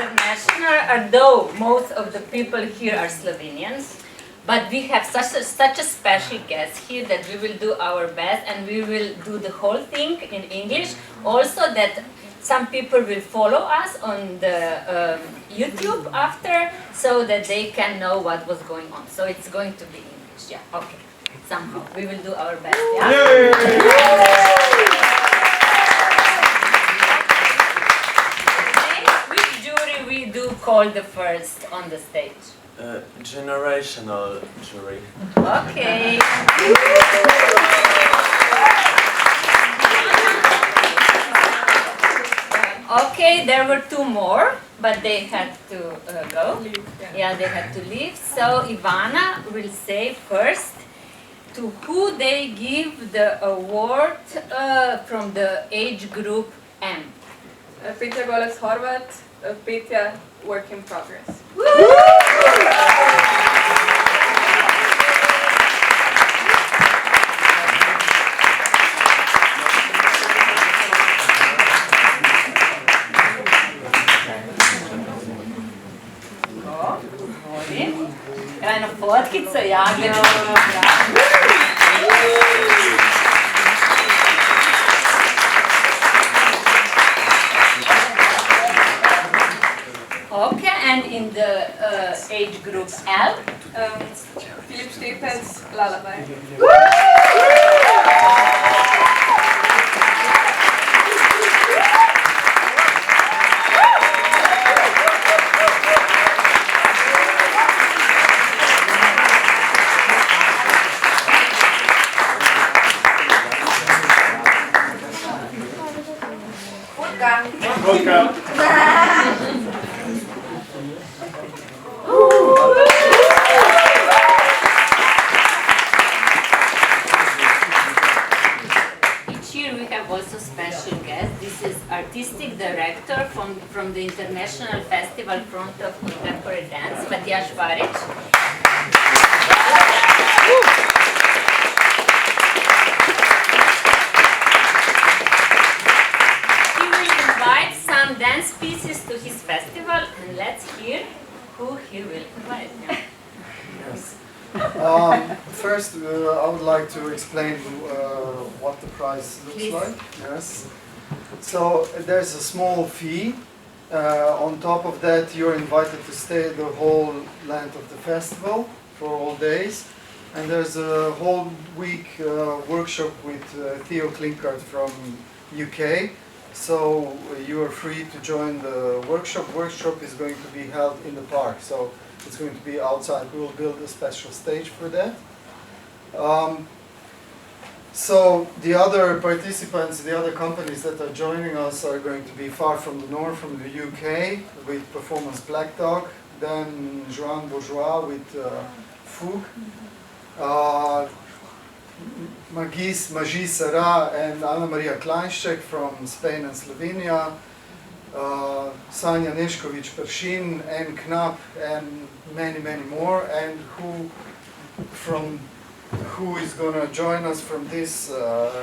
International, although most of the people here are Slovenians, but we have such a special guest here that we will do our best, and we will do the whole thing in English. Also that some people will follow us on the YouTube after, so that they can know what was going on. So it's going to be English, yeah, okay. Somehow, we will do our best, yeah? Okay. Which jury we do call the first on the stage? Generational jury. Okay. Okay, there were two more, but they had to go. Yeah, they had to leave. So Ivana will say first to who they give the award from the age group M. Petja Golec Horvat, Petja Work in Progress. Eno fotkico, ja, gledamo. Okay, and in the age group L? Filip Štepec, Lullaby. Each year we have also special guests. This is artistic director from the International Festival Front of Contemporary Dance, Matjaž Varič. Dance pieces to his festival, and let's hear who he will invite. Yes. First, I would like to explain what the prize looks like. Yes. So there's a small fee. On top of that, you're invited to stay the whole length of the festival for all days. And there's a whole week workshop with Theo Klinkert from UK. So you are free to join the workshop. Workshop is going to be held in the park, so it's going to be outside. We will build a special stage for that. So the other participants, the other companies that are joining us are going to be far from the north, from the UK, with performance Black Dog, then Joan Bourgeois with Fug, Magi Sara and Ana Maria Kleinšček from Spain and Slovenia, Sanja Nešković Peršin, and Knap, and many more, and who is going to join us from this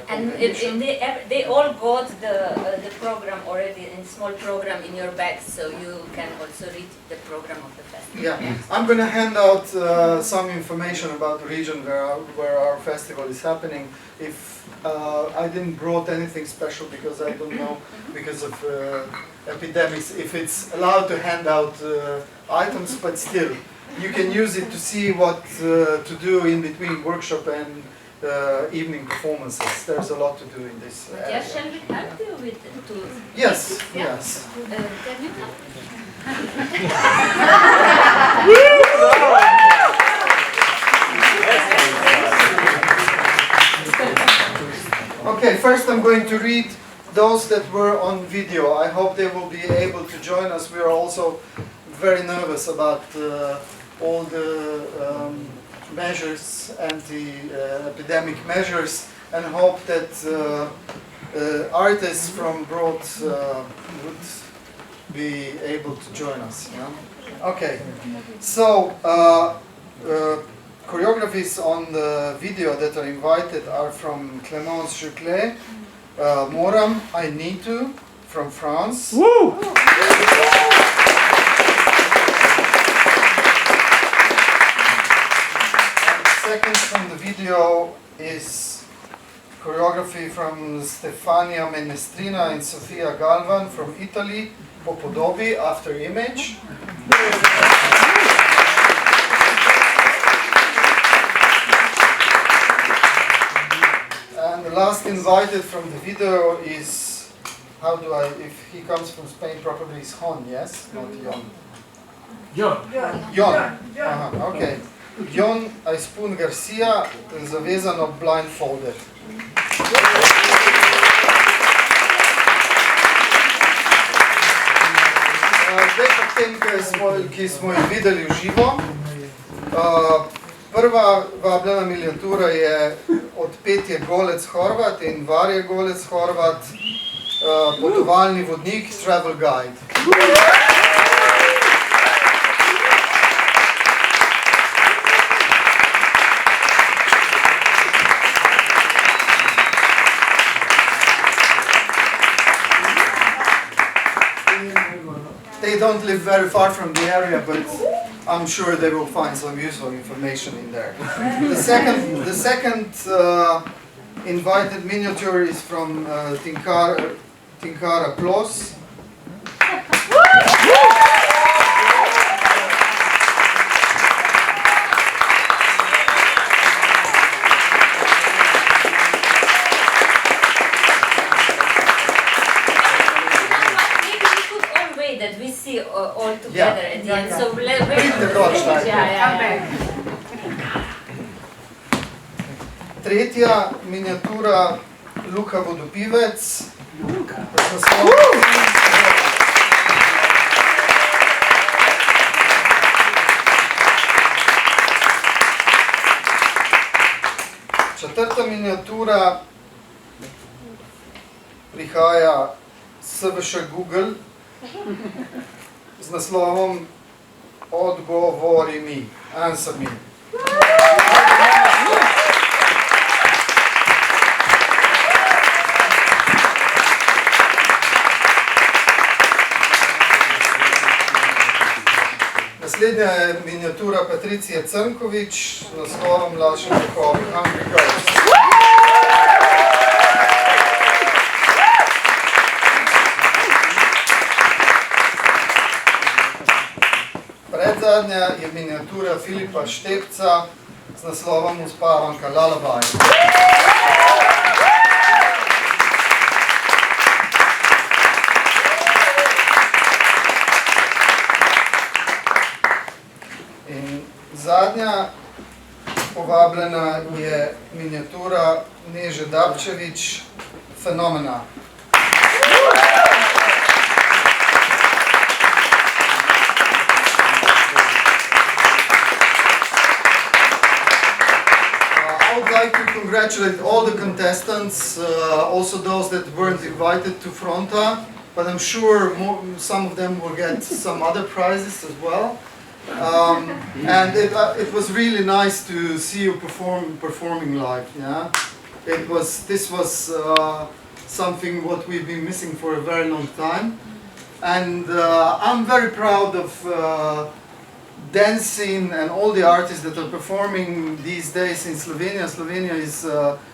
competition. And they all got the program already, in small program in your bags, so you can also read the program of the festival. Yeah, I'm going to hand out some information about the region where our festival is happening. If I didn't brought anything special because I don't know, because of epidemics, if it's allowed to hand out items, but still. You can use it to see what to do in between workshop and evening performances. There's a lot to do in this area. Yeah, shall we help you with to? Yes, Yeah. yes. Can you help? Okay, first I'm going to read those that were on video. I hope they will be able to join us. We are also very nervous about all the measures, anti-epidemic measures, and hope that artists from abroad would be able to join us. Yeah? Okay, so choreographies on the video that are invited are from Clémence Juclet, Moram, I Need To, from France. Woo! seconds from the video is choreography from Stefania Menestrina and Sofia Galvan from Italy, Po podobi, after image. And the last invited from the video is, if he comes from Spain, probably is Hon, yes? Not Jon. Jon. Aha, okay. Jon Aispun Garcia, zavezano blindfolded. Zdaj pa tem, ki smo jih videli v živo. Prva vabljena miniatura je od Petje Golec Horvat in Varje Golec Horvat, potovalni vodnik, travel guide. They don't live very far from the area, but I'm sure they will find some useful information in there. The second invited miniature is from Tinkara Plos. That we see all together at the end. So let's Tretja miniatura, Luka Vodopivec. Četrta miniatura prihaja SVŠ Google z naslovom Odgovori mi, answer me. Naslednja je miniatura Patricije Crnković z naslovom Lačni duhovi, Hungry Girls. Predzadnja je miniatura Filipa Štepca z naslovom Uspavanka Lullaby. In zadnja povabljena je miniatura Neže Dabčević, Fenomena. I would like to congratulate all the contestants, also those that weren't invited to Fronta, but I'm sure some of them will get some other prizes as well. And it was really nice to see you performing live. Yeah, this was something what we've been missing for a very long time, and I'm very proud of dance scene and all the artists that are performing these days in Slovenia. Slovenia is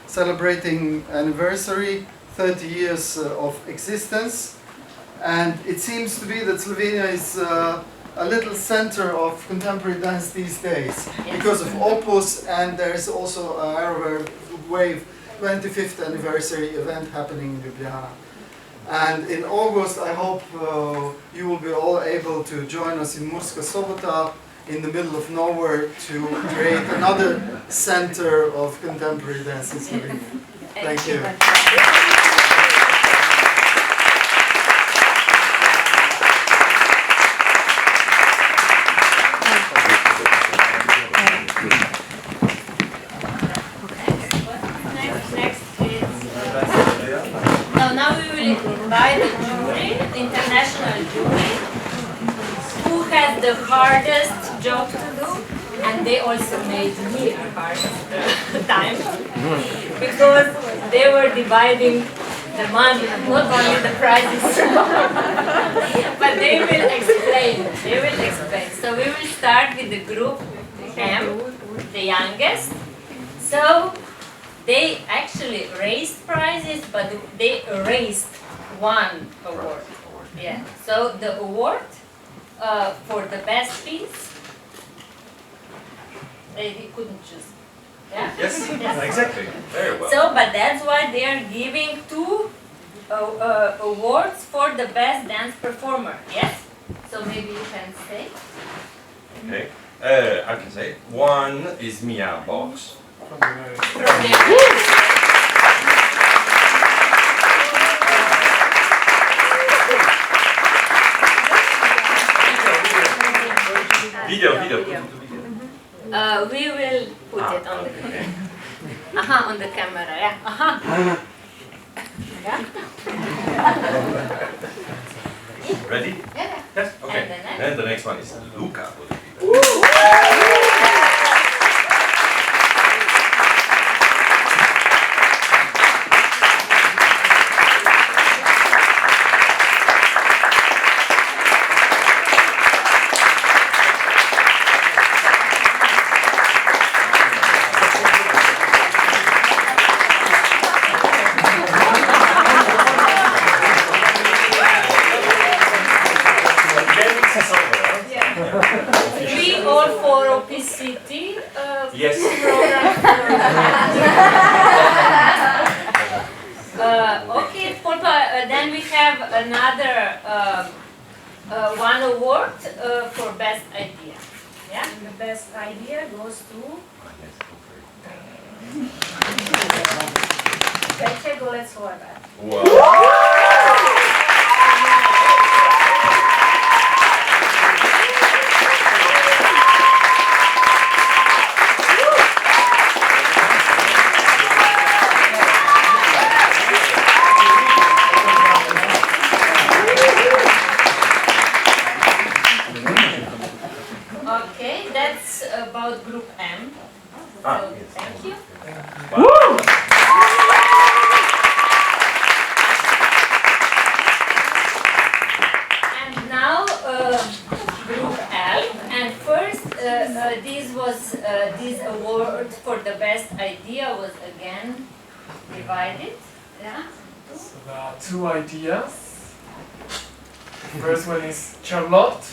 celebrating anniversary, 30 years of existence, and it seems to be that Slovenia is a little center of contemporary dance these days because of Opus, and there is also a Aerowave 25th anniversary event happening in Ljubljana. And in August, I hope you will be all able to join us in Murska Sobota, in the middle of nowhere, to create another center of contemporary dance in Slovenia. Thank you. Now we will invite the jury, international jury, who has the hardest job to do, and they also made me a hardest time because they were dividing the money, not only the prizes, but they will explain. So we will start with the group M, the youngest, So they actually raised prizes, but they erased one award. Yeah. So the award for the best piece, they couldn't choose. Yeah. Yes, exactly. Very well. So, but that's why they are giving two awards for the best dance performer. Yes. So maybe you can say. Okay. I can say one is Mia Box. Video. We will put it on the camera. On the camera. Yeah. Yeah. Ready? Yeah. Yes. Okay. And the next? Then the next one is Luca. We all for OPCT Yes. program. Okay, Polpa, then we have another one award for best idea. Yeah. And the best idea goes to Celje Golec Horvat. Wow. Okay, that's about Group M. Ah, So, yes. thank you. And now Group L. And first, this award for the best idea was again divided. Yeah. So there are two ideas. First one is Charlotte.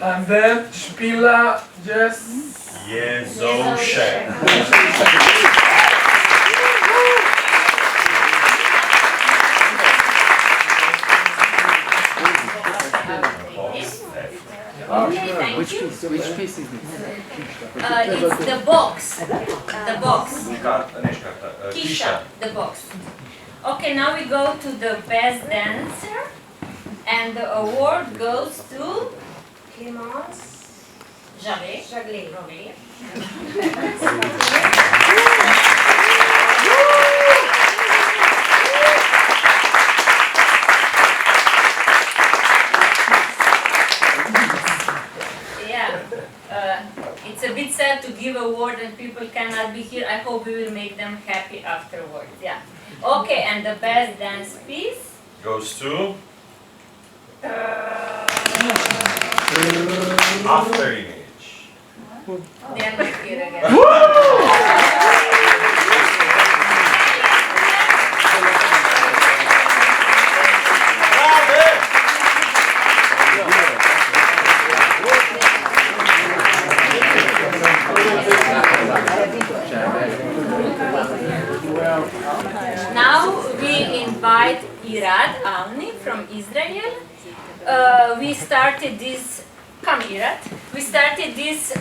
And then Spila, yes. Jezosze. Okay, thank Which you. piece? Which piece is this? It's the box. The box. Kisha. The box. Okay, now we go to the best dancer. And the award goes to Clémence Javet. Jaglet. Yeah, it's a bit sad to give award and people cannot be here. I hope we will make them happy afterwards. Yeah. Okay, and the best dance piece Goes to After Image. they are not here again. Now we invite Irad Alni from Israel. We started this, come Irad, we started this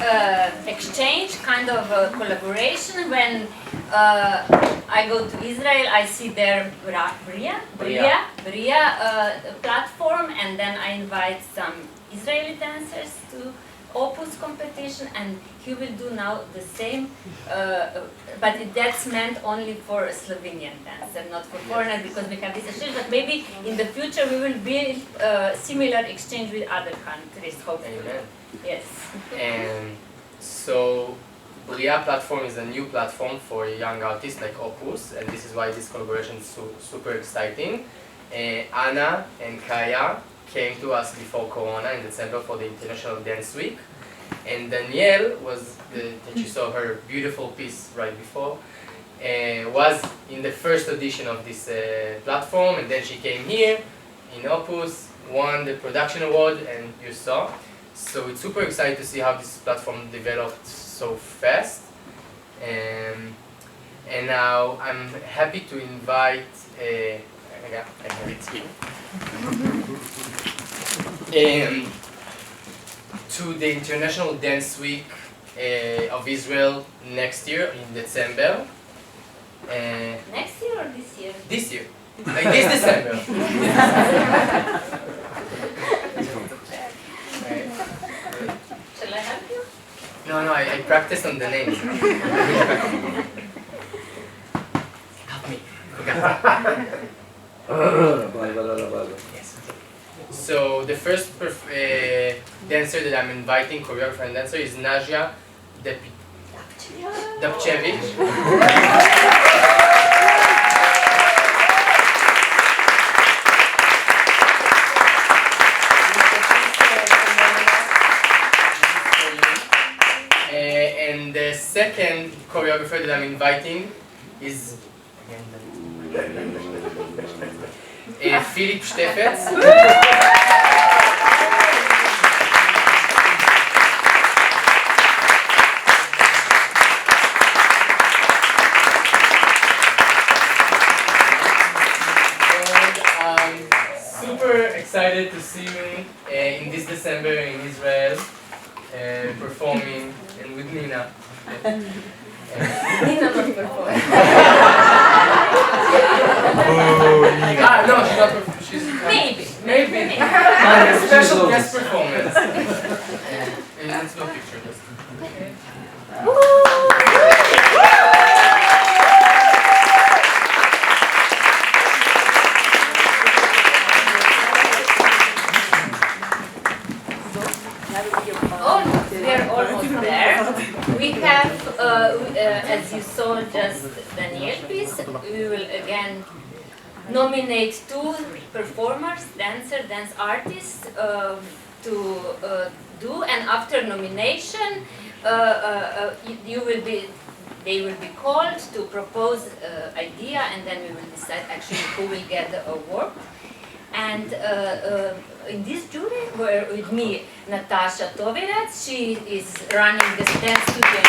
exchange, kind of collaboration. When I go to Israel, I see their Bria platform, and then I invite some Israeli dancers to Opus competition, and he will do now the same, but that's meant only for Slovenian dancer, not for foreigner, because we have this exchange. But maybe in the future we will build similar exchange with other countries, hopefully. Amen. Yes. And so Bria platform is a new platform for young artists like Opus, and this is why this collaboration is super exciting. Anna and Kaya came to us before Corona in December for the International Dance Week. And Danielle that you saw her beautiful piece right before, was in the first edition of this platform, and then she came here in Opus, won the production award, and you saw. So it's super exciting to see how this platform developed so fast. And now I'm happy to invite, I have it here. To the International Dance Week of Israel next year in December. Next year or this year? This year, like this December. Shall I help you? No, I practiced on the name. Help me. Yes. So the first dancer that I'm inviting, choreographer and dancer, is Nadia Dapchevich. And the second choreographer that I'm inviting is Philip Steffetz. Excited to see me in this December in Israel, performing, and with Nina. Nina not performing. No, she's not performing. She's maybe. A special guest performance. And it's no picture. Almost there. We have, as you saw, just Danielle piece. We will again nominate 2 performers, dance artists, to do. And after nomination, they will be called to propose idea, and then we will decide actually who will get the award. And in this jury were with me Natasha Toverec. She is running the dance studio in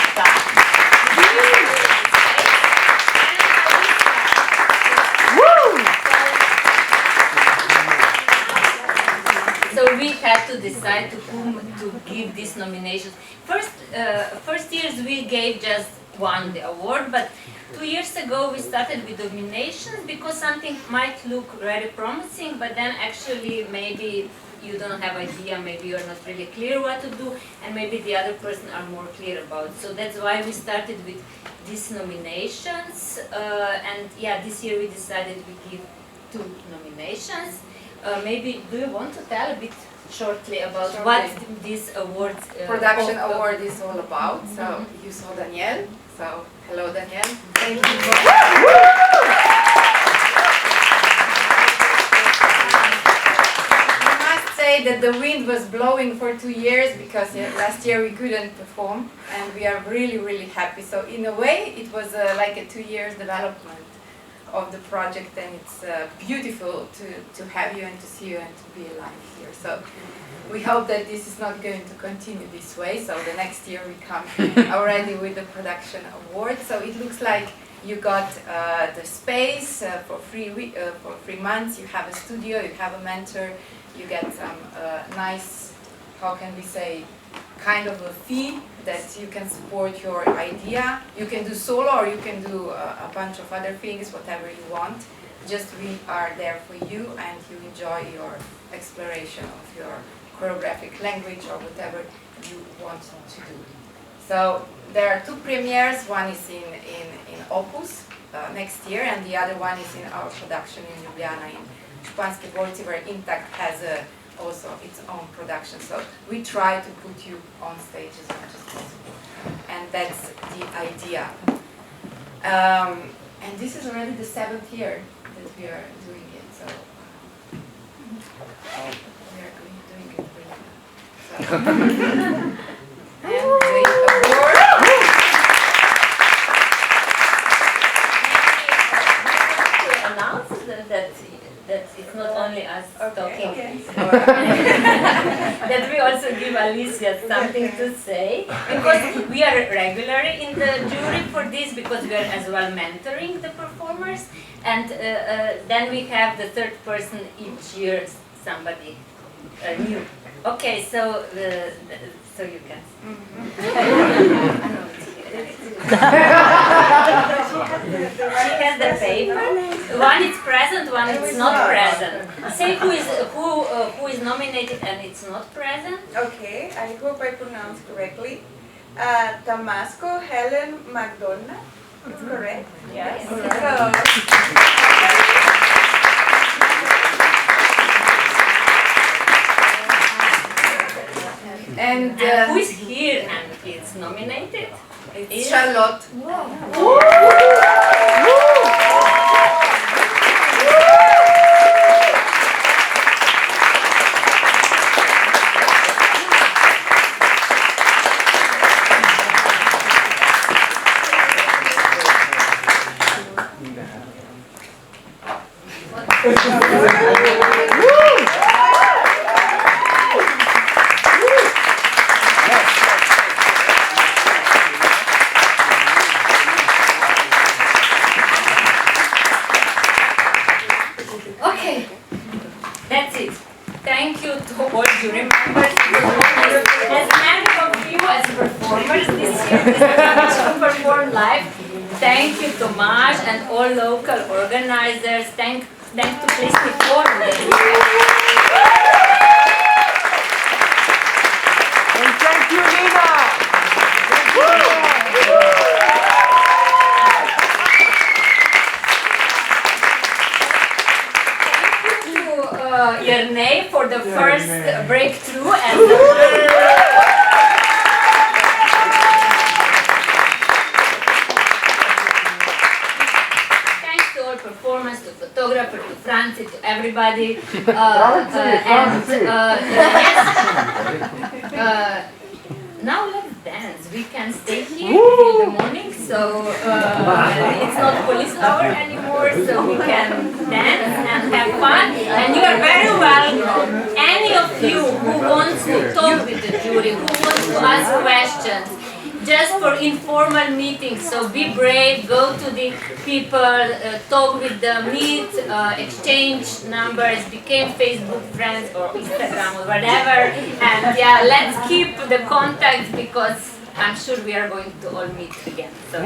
So we had to decide to whom to give these nominations. First years we gave just one the award, but 2 years ago we started with nominations because something might look very promising, but then actually maybe you don't have idea, maybe you're not really clear what to do, and maybe the other person are more clear about. So that's why we started with these nominations, and yeah, this year we decided we give 2 nominations. Maybe do you want to tell a bit shortly about what this award production award is all about? So you saw Danielle. So hello Danielle. Thank you. I must say that the wind was blowing for 2 years because last year we couldn't perform, and we are really happy. So in a way it was like a 2 years development of the project, and it's beautiful to have you and to see you and to be alive here. So we hope that this is not going to continue this way, so the next year we come already with the production award. So it looks like you got the space for 3 months, you have a studio, you have a mentor, you get some nice, how can we say, kind of a fee that you can support your idea. You can do solo or you can do a bunch of other things, whatever you want. Just we are there for you and you enjoy your exploration of your choreographic language or whatever you want to do. So there are 2 premieres. One is in Opus next year, and the other one is in our production in Ljubljana in Španske dvorci, where Intact has also its own production. So we try to put you on stage as much as possible. And that's the idea. And this is already the 7th year that we are doing it, so we are doing it really well. So, and doing a board. Announce that it's not only us talking, that we also give Alicia something to say, because we are regularly in the jury for this, because we are as well mentoring the performers, and then we have the third person each year, somebody new. Okay, so you can. She has the paper. One is present, one is not present. Say who is nominated and it's not present. Okay, I hope I pronounced correctly. Damasco Helen McDonough. It's correct? Yes. And who is here and is nominated? It's Charlotte. Okay, that's it. Thank you to all jury members. As many of you as performers this year, to perform live. Thank you to Tomasz and all local organizers. Thank to PLESNIH Forum. And thank you, Nina. Jernej for the first breakthrough and thanks to all performers, to photographer, to Francie, to everybody. Now let's dance. We can stay here till the morning, so it's not police hour anymore, so we can dance and have fun. And you are very welcome. Any of you who wants to talk with the jury, who wants to ask questions, just for informal meetings. So be brave, go to the people, talk with them, meet, exchange numbers, become Facebook friends or Instagram or whatever. And yeah, let's keep the contact because I'm sure we are going to all meet again. So.